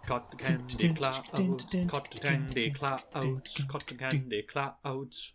Cotton candy clouds, cotton candy clouds, cotton candy clouds.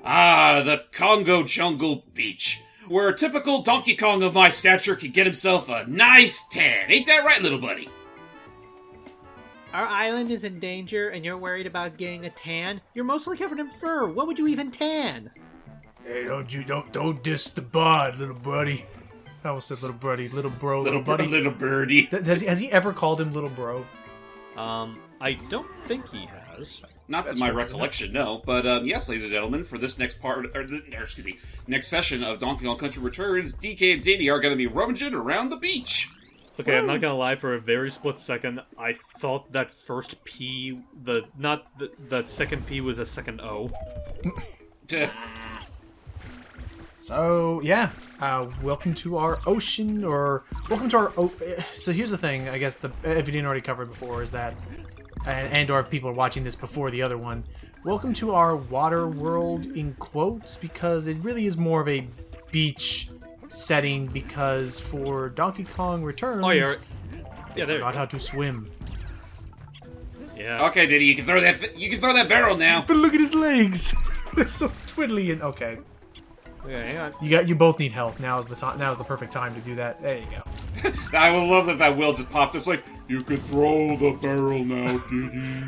Ah, the Congo Jungle Beach, where a typical Donkey Kong of my stature could get himself a nice tan. Ain't that right, little buddy? Our island is in danger, and you're worried about getting a tan? You're mostly covered in fur. What would you even tan? Hey, don't diss the bod, little buddy. I almost said little buddy, little bro, little buddy. Little birdie. Has he ever called him little bro? I don't think he has. Not to my recollection, no. But yes, ladies and gentlemen, for this next next session of Donkey Kong Country Returns, DK and Diddy are going to be rummaging around the beach. Okay, I'm not gonna lie, for a very split second, I thought that first P, the second P was a second O. So, yeah, welcome to our ocean, or welcome to our... so here's the thing, I guess, if you didn't already cover it before, is that, and or if people are watching this before the other one, welcome to our water world, in quotes, because it really is more of a beach setting, because for Donkey Kong Returns, there forgot how to swim. Yeah. Okay, Diddy, you can throw that barrel now. But look at his legs! They're so twiddly and... Okay. Okay, hang on. You both need health. Now is the time. Now is the perfect time to do that. There you go. I would love that will just popped. It's like, you can throw the barrel now,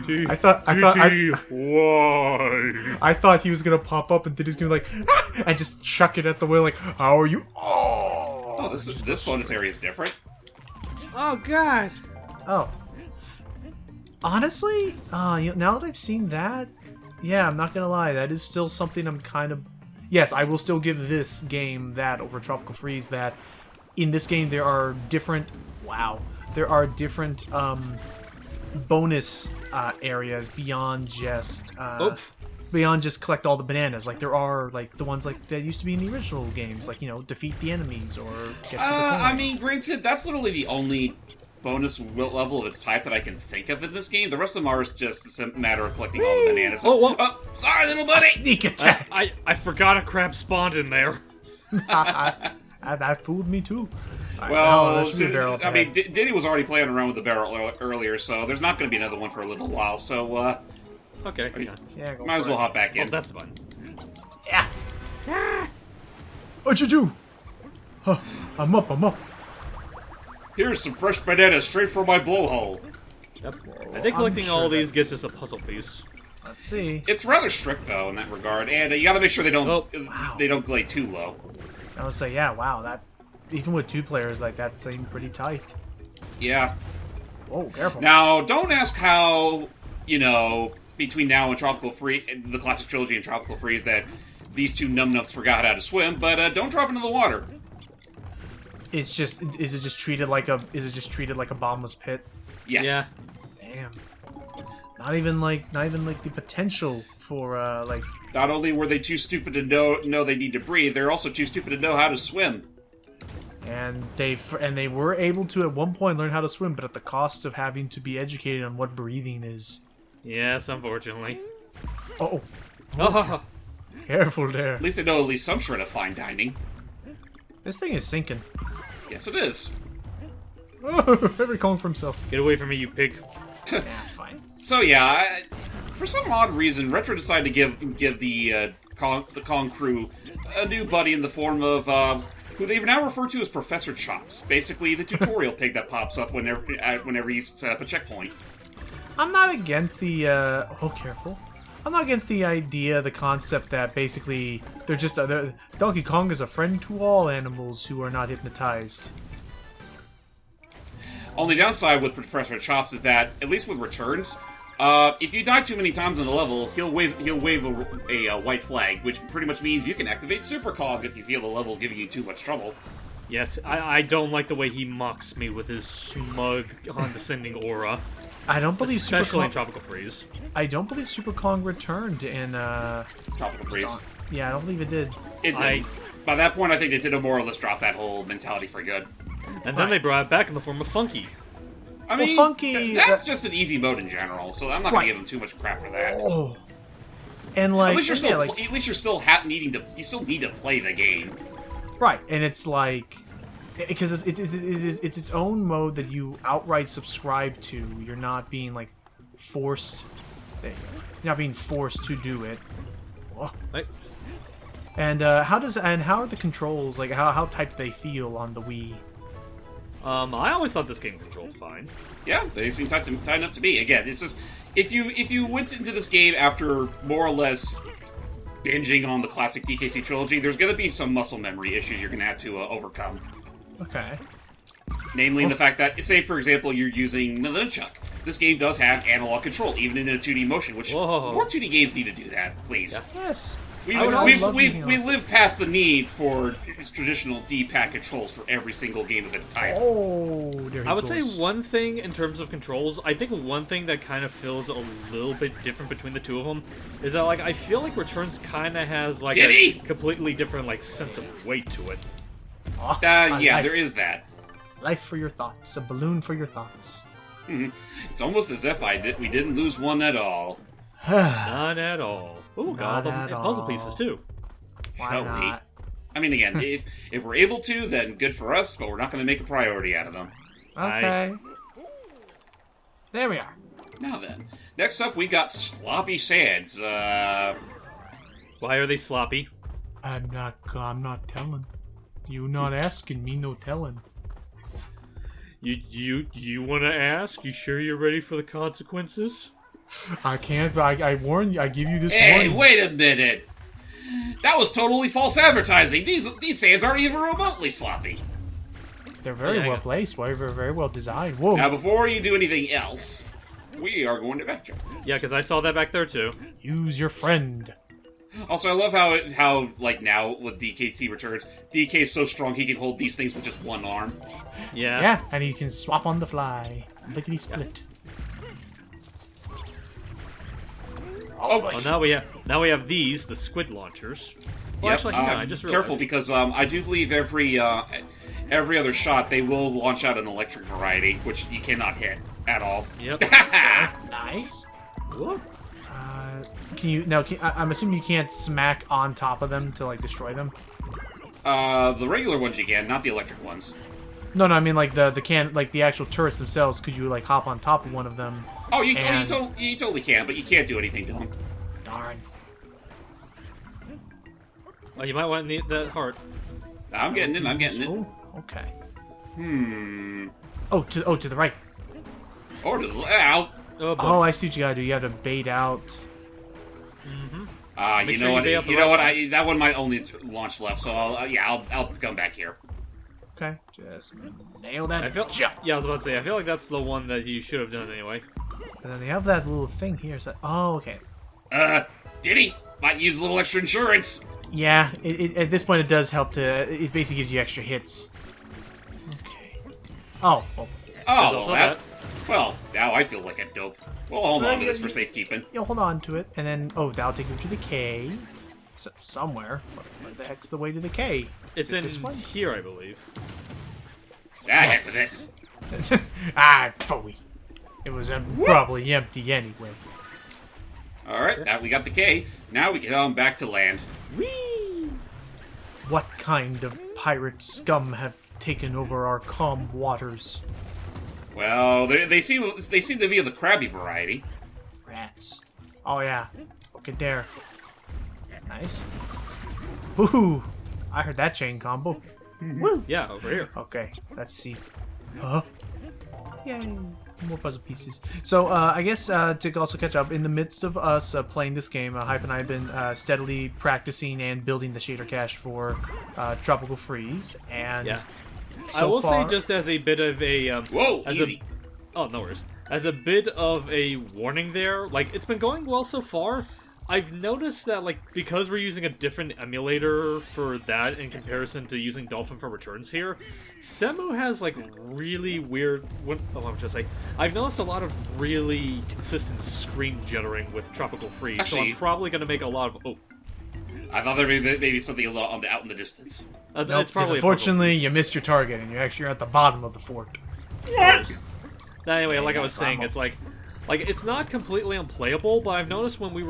Diddy. I thought why? I thought he was gonna pop up and Diddy's gonna be like, ah! And just chuck it at the wheel like, how are you? Oh, this bonus area is different. Oh God. Oh. Honestly, now that I've seen that, yeah, I'm not gonna lie, that is still something I'm kind of... Yes, I will still give this game that over Tropical Freeze, that in this game there are different... Wow. There are different bonus areas beyond just... beyond just collect all the bananas. Like, there are, like, the ones like that used to be in the original games. Like, you know, defeat the enemies or get to the coin. I mean, granted, that's literally the only bonus level of its type that I can think of in this game. The rest of them are just a matter of collecting all the bananas. Oh, sorry, little buddy! Sneak attack! I forgot a crab spawned in there. That fooled me too. Well, I mean, Diddy was already playing around with the barrel earlier, so there's not going to be another one for a little while, so, okay, yeah, might as well hop back in. Oh, that's fun. Yeah! What'd you do? Huh, I'm up. Here's some fresh bananas straight from my blowhole. Yep. I think collecting all these gets us a puzzle piece. Let's see. It's rather strict, though, in that regard, and you gotta make sure they don't lay too low. I would say, yeah, wow, that... Even with 2 players, like, that seemed pretty tight. Yeah. Whoa, careful. Now, don't ask how, you know, between now and Tropical Freeze, the classic trilogy and Tropical Freeze, that these 2 numbnuts forgot how to swim, but don't drop into the water. It's just... Is it just treated like a bottomless pit? Yes. Yeah. Damn. Not even like the potential for like... Not only were they too stupid to know they need to breathe, they're also too stupid to know how to swim. And they were able to at one point learn how to swim, but at the cost of having to be educated on what breathing is. Yes, unfortunately. Oh. Oh. Careful there. At least they know at least some shred of fine dining. This thing is sinking. Yes, it is. Oh, every calling for himself. Get away from me, you pig. Yeah, fine. So yeah, for some odd reason, Retro decided to give the Kong crew a new buddy in the form of who they've now referred to as Professor Chops. Basically, the tutorial pig that pops up whenever you set up a checkpoint. I'm not against the careful. I'm not against the idea, the concept that basically they're just Donkey Kong is a friend to all animals who are not hypnotized. Only downside with Professor Chops is that, at least with returns, if you die too many times on a level, he'll wave a white flag, which pretty much means you can activate Super Kong if you feel the level giving you too much trouble. Yes, I don't like the way he mocks me with his smug, condescending aura. I don't believe especially in Tropical Freeze. I don't believe Super Kong returned in Tropical Freeze. Yeah, I don't believe it did. It did. By that point, I think Nintendo more or less dropped that whole mentality for good. And then they brought it back in the form of Funky. I mean, Funky... that's just an easy mode in general, so I'm not going to give him too much crap for that. Oh. And like... At least you're still needing to... You still need to play the game. Right, and it's like... because it's its own mode that you outright subscribe to. You're not being like forced. There you go. You're not being forced to do it. Oh. Right. And how are the controls, like how tight do they feel on the Wii? I always thought this game controlled fine. Yeah, they seem tight enough to me. Again, it's just if you went into this game after more or less binging on the classic DKC trilogy, there's going to be some muscle memory issues you're going to have to overcome. Okay. Namely, the fact that, say, for example, you're using the nunchuck. This game does have analog control, even in a 2D motion, which more 2D games need to do that, please. Yeah. Yes. We live past the need for traditional D-pad controls for every single game of its type. Oh, there he I would goes. say one thing in terms of controls, I think one thing that kind of feels a little bit different between the two of them is that, like, I feel like Returns kind of has, like, a completely different, like, sense of weight to it. Oh, Yeah, there is that. Life for your thoughts, a balloon for your thoughts. It's almost as if we didn't lose one at all. Not at all. Ooh, got all Not the at puzzle all. pieces, too. Why Shall not? we? I mean, again, if we're able to, then good for us, but we're not going to make a priority out of them. Okay. There we are. Now then, next up we got Sloppy Sands. Why are they sloppy? I'm not telling. You not asking me, no telling. You want to ask? You sure you're ready for the consequences? I can't. I warn you. I give you this Hey, warning. wait a minute! That was totally false advertising. These sands aren't even remotely sloppy. They're very Yeah, well placed. Very well designed. Whoa. Now, before you do anything else, we are going to backtrack. Yeah, because I saw that back there, too. Use your friend. Also, I love how like now with DKC Returns, DK is so strong he can hold these things with just one arm. Yeah. Yeah, and he can swap on the fly. Lickety split. Oh, Oh, now we have these, the squid launchers. Well, yep, actually, hang on, I just realized. careful because I do believe every other shot they will launch out an electric variety, which you cannot hit at all. Yep. Nice. Whoop. Can you now? I'm assuming you can't smack on top of them to like destroy them. The regular ones you can, not the electric ones. No, I mean like the actual turrets themselves. Could you like hop on top of one of them? Oh, you And- totally can, but you can't do anything to them. Darn. Oh, you might want that heart. I'm getting it. I'm getting it. Oh, okay. Hmm. Oh, to the right. Or to the ow. Oh, boy. Oh, I see what you gotta do. You have to bait out. You Make know sure you what? lay out the You know right what? ones. That one might only launch left, so I'll come back here. Okay, just nail that. I feel. jump. Yeah, I was about to say. I feel like that's the one that you should have done anyway. And then they have that little thing here. So, oh, okay. Did he? Might use a little extra insurance. Yeah, at this point it does help to. It basically gives you extra hits. Okay. Oh. Oh, There's well, also that. well, now I feel like a dope. Well, hold on to this for safekeeping. You'll hold on to it, and then that'll take you to the K. Somewhere. Where the heck's the way to the K? It's Is it in this one? here, I believe. Heck with it. Phooey. It was probably empty anyway. All right, now we got the K. Now we get on back to land. Whee! What kind of pirate scum have taken over our calm waters? Well, they seem to be of the crabby variety. Rats. Oh yeah. Look at there. Nice. Woohoo! I heard that chain combo. Woo! Yeah, over here. Okay, let's see. Huh? Yay! More puzzle pieces. So, I guess to also catch up, in the midst of us playing this game, Hype and I have been steadily practicing and building the shader cache for Tropical Freeze, and Yeah. so I will far, say, just as a bit of a Whoa, as easy. Oh, no worries. As a bit of a warning there, like, it's been going well so far. I've noticed that, like, because we're using a different emulator for that in comparison to using Dolphin for Returns here, Semu has, like, really weird... what I'm just say. I've noticed a lot of really consistent screen jittering with Tropical Freeze, so Actually- I'm probably going to make a lot of... Oh, I thought there may be something a little out in the distance. nope, it's because probably unfortunately you missed your target, and you're at the bottom of the fort. What? Anyway, like I was Yeah, saying, Bravo. it's like Like, it's not completely unplayable, but I've noticed when we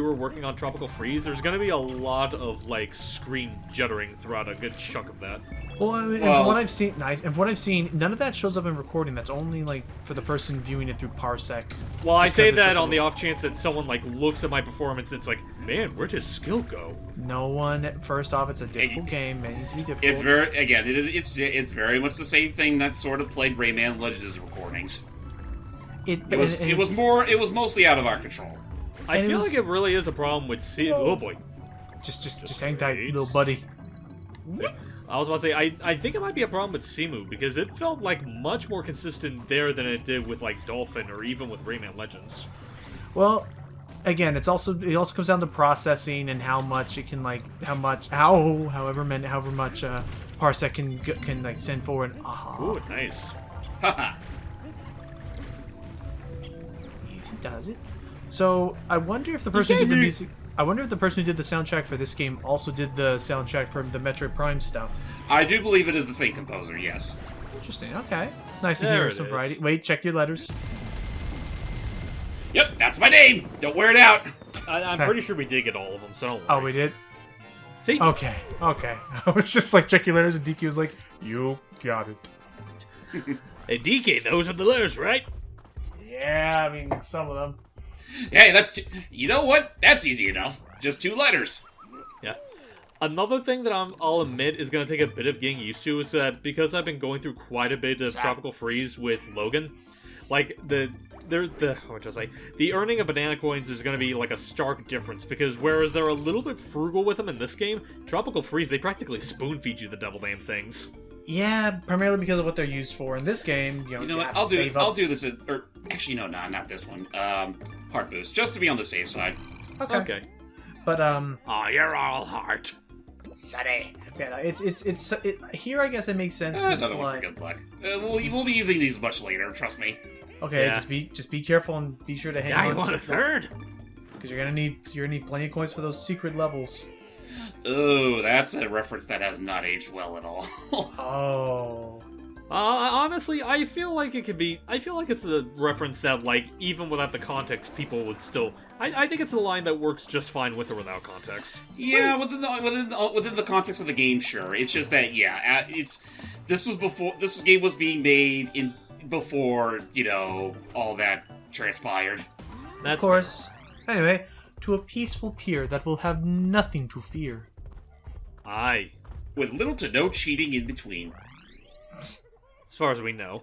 were working on Tropical Freeze, there's gonna be a lot of like screen juddering throughout a good chunk of that. Well, I mean, and from what I've seen, and from what I've seen, none of that shows up in recording. That's only like for the person viewing it through Parsec. Well, I Just say 'cause it's that a on the off chance that someone like looks at my performance, and it's like, man, where'd his skill go? No one. First off, it's a difficult game. It needs to be difficult. It's very again. It's very much the same thing that sort of played Rayman Legends recordings. It was mostly out of our control. I feel like it really is a problem with oh boy. Just hang tight, little buddy. I was about to say, I think it might be a problem with Simu, because it felt like much more consistent there than it did with like Dolphin or even with Rayman Legends. Well, again, it also comes down to processing and how much it can however much Parsec can like send forward. Ooh, nice. Haha. Easy does it. So I wonder if the person who did the music. I wonder if the person who did the soundtrack for this game also did the soundtrack for the Metroid Prime stuff. I do believe it is the same composer. Yes. Interesting. Okay. Nice to There hear it some is. variety. Wait, check your letters. Yep, that's my name. Don't wear it out. I'm pretty sure we did get all of them, so don't worry. Oh, we did. See? Okay. I was just like check your letters, and DK was like, "You got it." Hey, DK, those are the letters, right? Yeah, I mean some of them. Hey, you know what? That's easy enough. Just 2 letters. Yeah. Another thing that I'll admit is going to take a bit of getting used to is that because I've been going through quite a bit of Tropical Freeze with Logan, like the earning of banana coins is going to be like a stark difference, because whereas they're a little bit frugal with them in this game, Tropical Freeze, they practically spoon feed you the devil damn things. Yeah, primarily because of what they're used for. In this game, you know what? I'll do this. Or actually, no, not this one. Heart boost, just to be on the safe side. Okay. But Aw, you're all heart. Sonny. Yeah, it's here. I guess it makes sense. 'Cause it's Another one for like, good luck. We'll be using these much later. Trust me. okay, Yeah. just be careful and be sure to hang Yeah, on. you want a third? Because you're gonna need plenty of coins for those secret levels. Oh, that's a reference that has not aged well at all. Oh. Honestly, I feel like it could be. I feel like it's a reference that, like, even without the context, people would still. I think it's a line that works just fine with or without context. Yeah, within the context of the game, sure. It's just that, yeah, this game was being made before all that transpired. That's Of course. Anyway, to a peaceful pier that will have nothing to fear. Aye, With little to no cheating in between. as far as we know.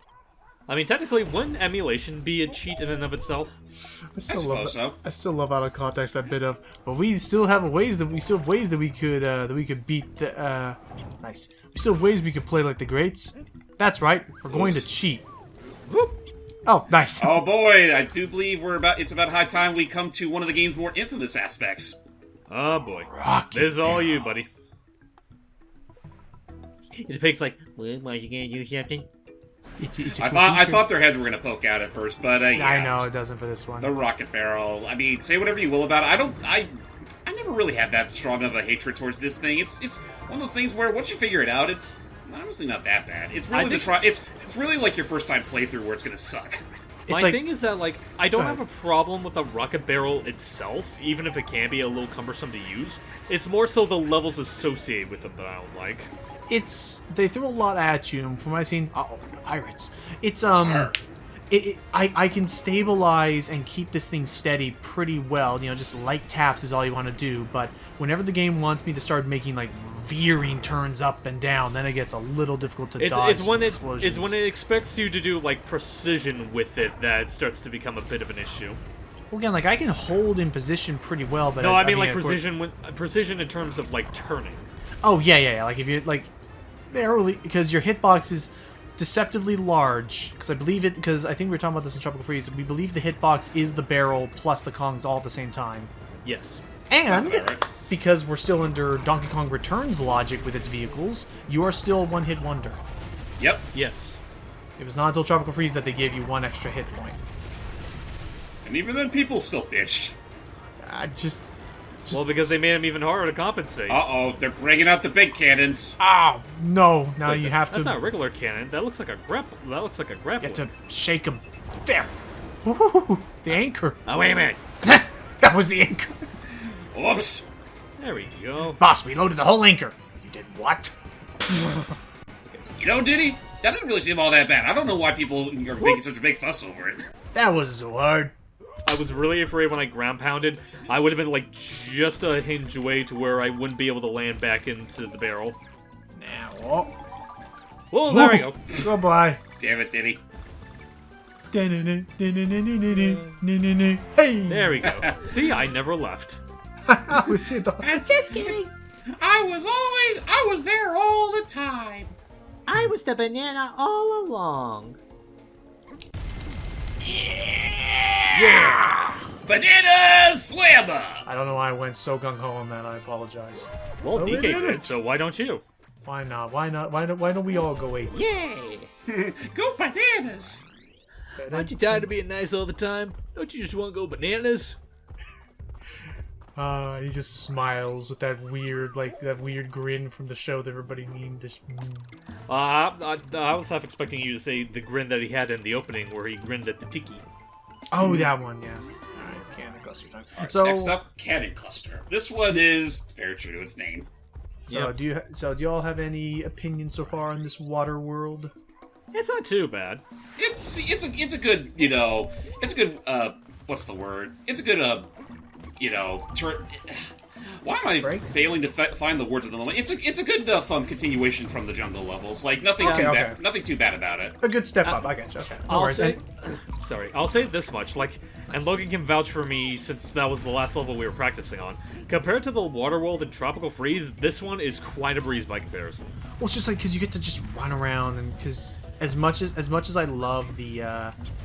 I mean, technically, wouldn't emulation be a cheat in and of itself? I suppose so. I still love out of context that bit of, but we still have ways that we could beat the nice. We still have ways we could play like the greats. That's right. We're going to cheat. Whoop. Oh, nice. Oh boy, I do believe it's about high time we come to one of the game's more infamous aspects. Oh boy, Rocket this is all you, buddy. The pig's like, "What? Are you gonna do something?" It's a I cool thought feature. their heads were gonna poke out at first, but yeah. I know it doesn't for this one. The rocket barrel. I mean, say whatever you will about it. I never really had that strong of a hatred towards this thing. It's one of those things where once you figure it out, it's honestly not that bad. It's really it's really like your first time playthrough where it's gonna suck. My like- thing is that, like, I don't Go have a problem with the rocket barrel itself, even if it can be a little cumbersome to use. It's more so the levels associated with them that I don't like. They throw a lot at you. And from what I've seen, pirates. It's Arr. I can stabilize and keep this thing steady pretty well. Just light taps is all you want to do. But whenever the game wants me to start making like veering turns up and down, then it gets a little difficult to dodge. It's when explosions. it's when it expects you to do like precision with it that it starts to become a bit of an issue. Well, again, like I can hold in position pretty well, but No, I mean like of course- precision in terms of like turning. Oh yeah. Like if you're like barely, because your hitbox is deceptively large. Because I think we were talking about this in Tropical Freeze. We believe the hitbox is the barrel plus the Kongs all at the same time. Yes. And Alright. because we're still under Donkey Kong Returns logic with its vehicles, you are still a one-hit wonder. Yep. Yes. It was not until Tropical Freeze that they gave you one extra hit point. And even then, people still bitched. Just Well, because they made him even harder to compensate. Uh-oh, they're bringing out the big cannons. oh no! Now Wait, you have That's to. not a regular cannon. That looks like a grapple. That looks like a You grapple. have to shake them. There. Ooh, the anchor. Oh, wait a minute. That was the anchor. Whoops. There we go. Boss, we loaded the whole anchor. You did what? You know, Diddy, that didn't really seem all that bad. I don't know why people are making such a big fuss over it. That wasn't so hard. I was really afraid when I ground pounded, I would have been like just a hinge away to where I wouldn't be able to land back into the barrel. Now, Well, there we go. Goodbye. Damn it, Diddy. Hey! There we go. See, I never left. I was in the... Just kidding. I was there all the time. I was the banana all along. Yeah! Banana Slammer! I don't know why I went so gung-ho on that. I apologize. Well, So we DK did did, it. so why don't you? Why not? Why not? Why don't we all go 8? Yay! Go bananas! Aren't you tired of being nice all the time? Don't you just want to go bananas? He just smiles with that weird, grin from the show that everybody memed. I was half expecting you to say the grin that he had in the opening, where he grinned at the tiki. Oh, that one, yeah. Alright, cannon cluster time. So, Next up, Cannon Cluster. This one is very true to its name. so do you all have any opinions so far on this water world? It's not too bad. It's a good, you know, it's a good, what's the word? It's a good, you know, why am I Break? failing to find the words at the moment? It's a good fun continuation from the jungle levels. Like nothing Okay. nothing too bad about it. A good step up, I get you. Okay. No I'll worries. say, sorry, I'll say this much, like, and Logan can vouch for me since that was the last level we were practicing on. Compared to the water world in Tropical Freeze, this one is quite a breeze by comparison. Well, it's just like because you get to just run around, and because as much as I love the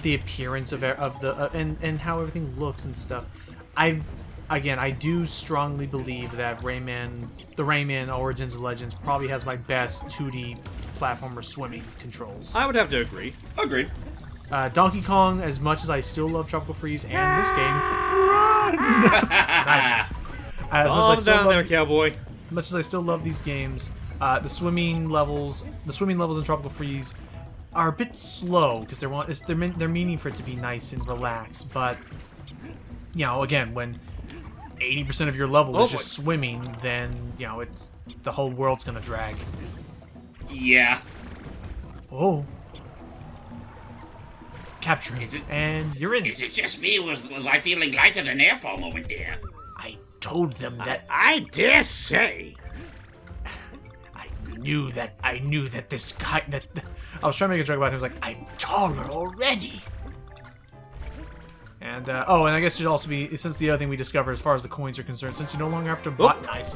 appearance of the and how everything looks and stuff, I do strongly believe that the Rayman Origins of Legends probably has my best 2D platformer swimming controls. I would have to agree. Agreed. Donkey Kong, as much as I still love Tropical Freeze and this game, nice. As much as I Calm still down love, there, cowboy. as much as I still love these games, the swimming levels in Tropical Freeze are a bit slow because they're meaning for it to be nice and relaxed. But you know, again, when 80% of your level is just swimming, then you know it's the whole world's gonna drag. Yeah. Oh, capture him, and you're in. Is it just me? Was I feeling lighter than air for a moment there? I told them that I dare say. I knew that this guy that I was trying to make a joke about him. Like, I'm taller already. And and I guess it should also be, since the other thing we discovered as far as the coins are concerned, since you no longer have to buy Nice.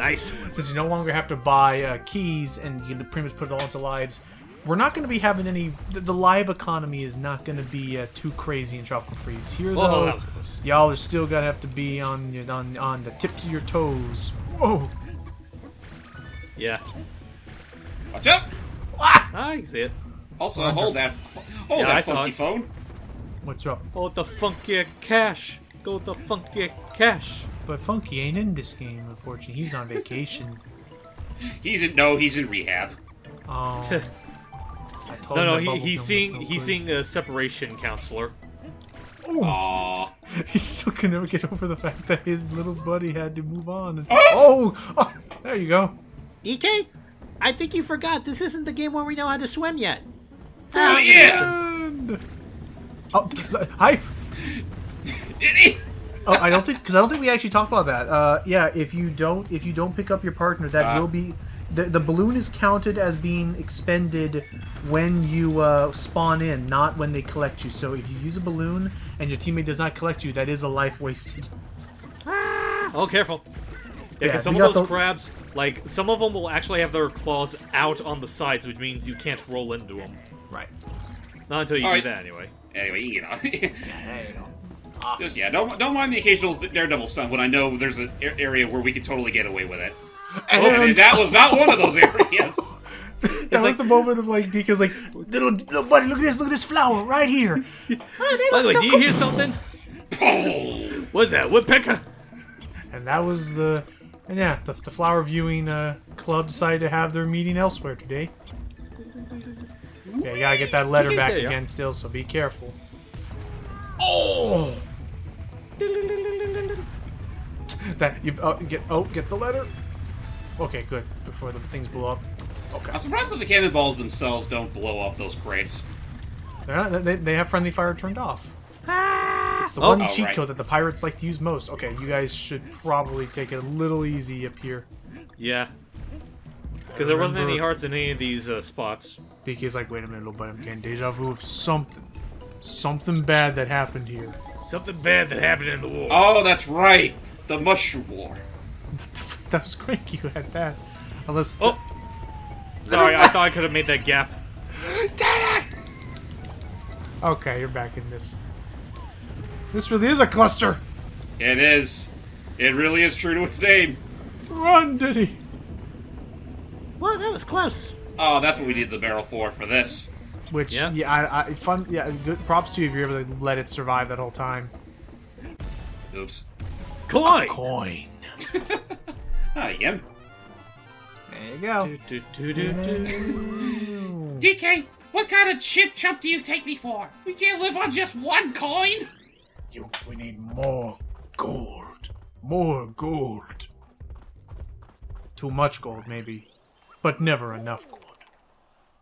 since you no longer have to buy keys and you can pretty much put it all into lives, we're not going to be having any. The live economy is not going to be too crazy in Tropical Freeze. Here though, that was close. y'all are still gonna have to be on the tips of your toes. Whoa! Yeah. Watch out! I can see it. Also, hold I that saw funky it. phone. What's up? Oh, the funky cash. Go with the funky cash. But Funky ain't in this game, unfortunately. He's on vacation. He's in rehab. Oh. I told No, him that he's bubblegum seeing was he's no seeing a separation counselor. good. Ooh. Aww. He still can never get over the fact that his little buddy had to move on. And, oh, there you go. DK, I think you forgot. This isn't the game where we know how to swim yet. Oh yeah! And... Oh, hi. Did he? Oh, I don't think we actually talked about that. Yeah, if you don't pick up your partner, that will be the balloon is counted as being expended when you spawn in, not when they collect you. So if you use a balloon and your teammate does not collect you, that is a life wasted. Oh, careful. Yeah, because some we of got those crabs, like, some of them will actually have their claws out on the sides, which means you can't roll into them. Right. Not until you All do right. that, anyway. Anyway, you know. There you go. Just, yeah, don't mind the occasional daredevil stunt when I know there's an area where we could totally get away with it. And that was not one of those areas. That was the moment of like DK's like, little buddy, look at this flower right here. By the way, do you hear something? Oh. What's that, woodpecker? And that was the flower viewing club decided to have their meeting elsewhere today. Yeah, you gotta get that letter Okay, back there you again still, so be careful. Oh! That you get the letter. Okay, good. Before the things blow up. Okay. I'm surprised that the cannonballs themselves don't blow up those crates. They're not, they have friendly fire turned off. It's the Oh. one Oh, cheat right. code that the pirates like to use most. Okay, you guys should probably take it a little easy up here. Yeah. Because there wasn't any Remember- hearts in any of these spots. DK's like, wait a minute, but I'm getting deja vu of something. Something bad that happened here. Something bad that happened in the war. Oh, that's right! The Mushroom War. That was great you had that. Unless... Oh! Sorry, I thought I could have made that gap. Dad! Okay, you're back in this. This really is a cluster! It is. It really is true to its name. Run, Diddy! Well, that was close. Oh, that's what we need the barrel for this. Which, Yeah. good props to you if you're able to let it survive that whole time. Oops. Coin! Coin. Hi again. There you go. Do, do, do, do, do. DK, what kind of chip chump do you take me for? We can't live on just one coin? We need more gold. More gold. Too much gold, maybe. But never enough gold.